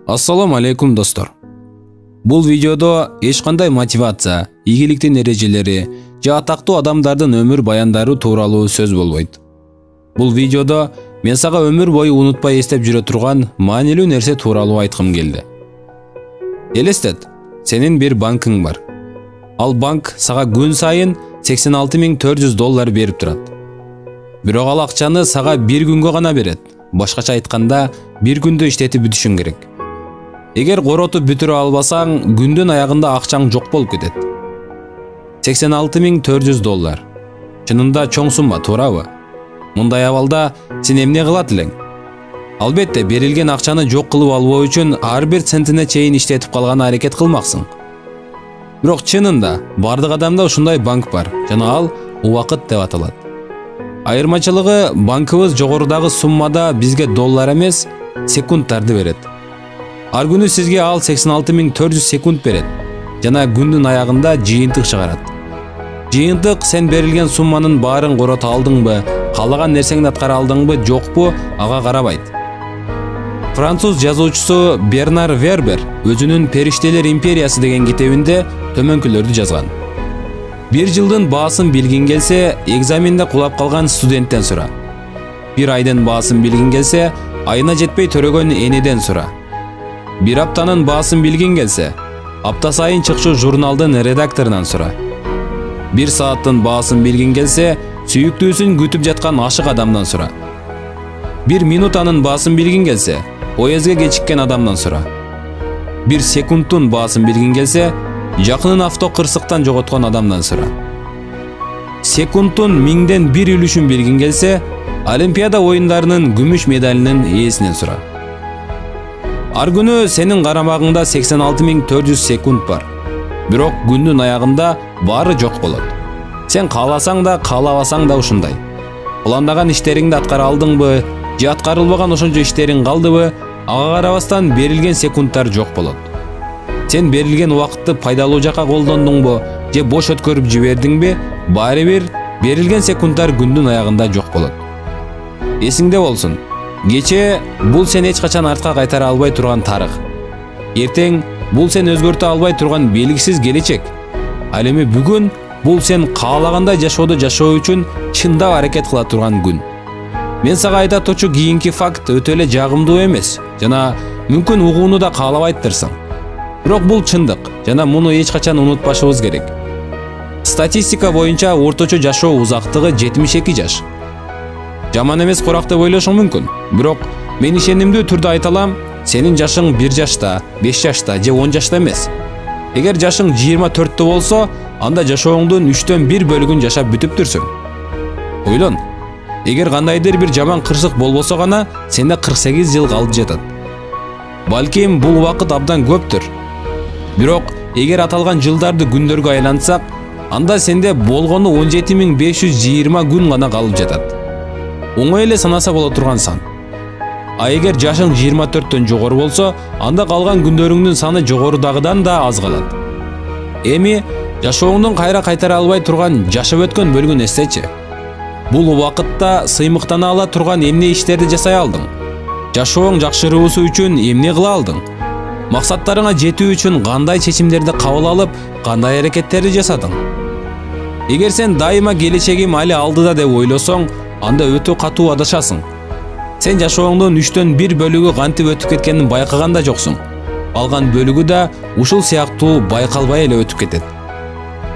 Ассаламу алейкум достор. Бул видеодо эч кандай мотивация, ийгиликтин эрежелери же атактуу адамдардын өмүр баяндары тууралуу сөз болбойт. Бул видеодо мен сага өмүр бою унутпай эстеп жүрө турган маанилүү нерсе тууралуу айткым келди. Элестет, сенин бир банкың бар. Ал банк сага күн сайын $86,400 берип турат. Бирок ал акчаны сага бир күнгө гана берет. Башкача айтканда, бир күндө иштетип бүтүшүң керек. Эгер коротуп бүтүрө албасаң, күндүн аягында акчаң жок болуп кетет. $86,400. Чынында чоң сумма, туурабы? Мындай абалда сен эмне кылат элең? Албетте, берилген акчаны жок кылып албоо үчүн ар бир центине чейин иштетип калган аракет кылмаксың. Бирок чынында бардык адамда ушундай банк бар, жана ал убакыт деп аталат. Айырмачылыгы, банкыбыз жогорудагы суммада бизге доллар эмес, секундтарды берет. Ар күнү сизге ал 86,400 секунд берет жана күндүн аягында жыйынтык чыгарат. Жыйынтык сен берилген сумманын баарын корото алдыңбы, каалаган нерсеңди аткара алдыңбы, жокпу, ага карабайт. Француз жазуучусу Бернар Вербер өзүнүн Периштелер империясы деген китебинде төмөнкүлөрдү жазган. Бир жылдын баасын билгиң келсе, экзаменде кулап калган студенттен сура. Бир айдын баасын билгиң келсе, айына жетпей төрөгөн энеден сура. Бир аптанын баасын билгиң келсе, апта сайын чыкчу журналдын редакторунан сура. Бир сааттын баасын билгиң келсе, сүйүктүүсүн күтүп жаткан ашык адамдан сура. Бир минутанын баасын билгиң келсе, поездге кечиккен адамдан сура. Бир секундтун баасын билгиң келсе, жакынын авто кырсыктан жоготкон адамдан сура. Секундтун 1000-1 үлүшүн билгиң келсе, Олимпиада оюндарынын күмүш медалинин ээсинен сура. Ар күнү сенин карамагыңда 86,400 секунд бар. Бирок күндүн аягында баары жок болот. Сен кааласаң да, каалабасаң да ушундай. Пландаган иштериңди аткара алдыңбы, же аткарылбаган ошончо иштериң калдыбы, ага карабастан берилген секундтар жок болот. Сен берилген убакытты пайдалуу жака колдондуңбу, же бош өткөрүп жибердиңби, баары бир берилген секундтар күндүн аягында жок болот. Эсиңде болсун, кечээ бул сен эч качан артка кайтара албай турган тарых. Эртең бул сен өзгөртө албай турган белгисиз келечек. Ал эми бүгүн бул сен каалагандай жашоодо жашоо үчүн чындап аракет кыла турган күн. Мен сага айтатчу кийинки факт өтө эле жагымдуу эмес, жана мүмкүн угууну да каалабайттырсың. Бирок бул чындык, жана муну эч качан унутпашыбыз керек. Статистика боюнча орточо жашоо узактыгы 72 жаш. Жаман эмес корак деп ойлошуң мүмкүн. Бирок мен ишенимдүү түрдө айта алам, сенин жашың 1 жашта, 5 жашта же 10 жашта эмес. Эгер жашың 24-тө болсо, анда жашооңдун 3/1 бөлүгүн жашап бүтүптүрсүң. Ойлон, эгер кандайдыр бир жаман кырсык болбосо гана, сенде 48 жыл калып жатат. Балким бул убакыт абдан көптүр. Бирок эгер аталган жылдарды күндөргө айлантсак, анда сенде болгону 17,520 күн гана калып жатат. Оңой эле санаса боло турган сан. А эгер жашың 24-төн жогору болсо, анда калган күндөрүңдүн саны жогорудагыдан да аз калат. Эми жашооңдун кайра кайтара албай турган жашап өткөн бөлүгүн эстечи. Бул убакытта сыймыктана ала турган эмне иштерди жасай алдың? Жашооң жакшыруусу үчүн эмне кыла алдың? Максаттарыңа жетүү үчүн кандай чечимдерди кабыл алып, кандай аракеттерди жасадың? Эгер сен дайыма келечегим али алдыда деп ойлосоң, анда өтө катуу адашасың. Сен жашооңдун 3/1 бөлүгү кантип өтүп кеткенин байкаган да жоксуң. Алган бөлүгү да ушул сыяктуу байкалбай эле өтүп кетет.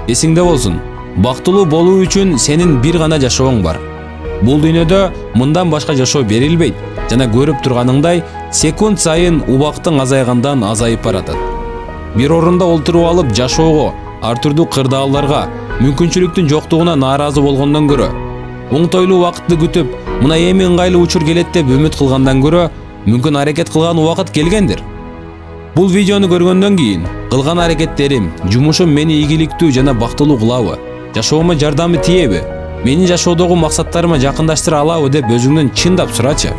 Эсиңде болсун, бактылуу болуу үчүн сенин бир гана жашооң бар. Бул дүйнөдө мындан башка жашоо берилбейт, жана көрүп турганыңдай, секунд сайын убактың азайгандан азайып баратат. Бир орунда олтуруп алып жашоого, ар түрдүү кырдаалдарга, мүмкүнчүлүктүн жоктугуна нааразы болгондон көрө, оңтойлуу убакытты күтүп, мына эми ыңгайлуу учур келет деп үмүт кылгандан көрө, мүмкүн аракет кылган убакыт келгендир. Бул видеону көргөндөн кийин кылган аракеттерим, жумушум мени ийгиликтүү жана бактылуу кылабы? Жашоома жардамы тиеби? Менин жашоодогу максаттарыма жакындаштыра алабы деп өзүңдөн чындап сурачы.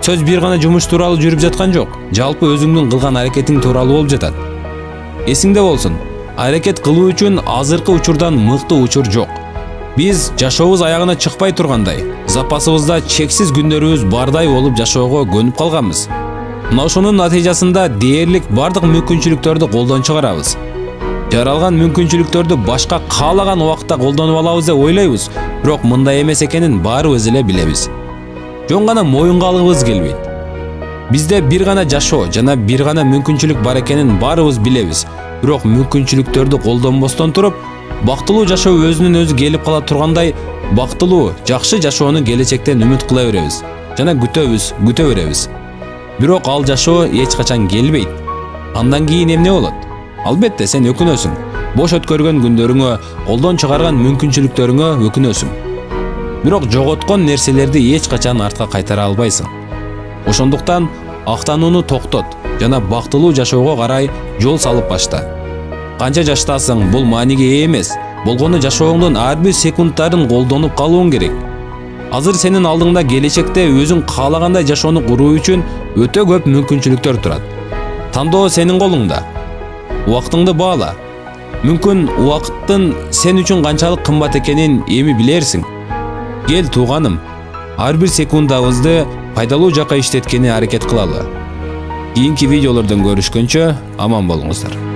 Сөз бир гана жумуш тууралуу жүрүп жаткан жок, жалпы өзүңдүн кылган аракетиң тууралуу болуп жатат. Эсиңде болсун, аракет кылуу үчүн азыркы учурдан мыкты учур жок. Биз жашообуз аягына чыкпай тургандай, запасыбызда чексиз күндөрүбүз бардай болуп жашоого көнүп калганбыз. Мына ошонун натыйжасында дээрлик бардык мүмкүнчүлүктөрдү колдон чыгарабыз. Жаралган мүмкүнчүлүктөрдү башка каалаган убакта колдонуп алабыз деп ойлойбуз, бирок мындай эмес экенин баарыбыз эле билебиз. Жөн гана моюнга алгыбыз келбейт. Бизде бир гана жашоо жана бир гана мүмкүнчүлүк бар экенин баарыбыз билебиз, бирок мүмкүнчүлүктөрдү колдонбостон туруп, бактылуу жашоо өзүнөн өзү келип кала тургандай, бактылуу, жакшы жашоону келечектен үмүт кыла беребиз жана күтө беребиз. Бирок ал жашоо эч качан келбейт. Андан кийин эмне болот? Албетте сен өкүнөсүң. Бош өткөргөн күндөрүңө, колдон чыгарган мүмкүнчүлүктөрүңө өкүнөсүң. Бирок жоготкон нерселерди эч качан артка кайтара албайсың. Ошондуктан актанууну токтот жана бактылуу жашоого карай жол салып башта. Канча жаштасың, бул мааниге ээ эмес. Болгону жашооңдун ар бир секундтарын колдонуп калууң керек. Азыр сенин алдыңда келечекте өзүң каалагандай жашоону куруу үчүн өтө көп мүмкүнчүлүктөр турат. Тандоо сенин колуңда. Убактыңды баала. Мүмкүн убакыттын сен үчүн канчалык кымбат экенин эми билерсиң. Кел тууганым, ар бир секундабызды пайдалуу жакка иштеткени аракет кылалы. Кийинки видеолордон көрүшкөнчө аман болуңуздар.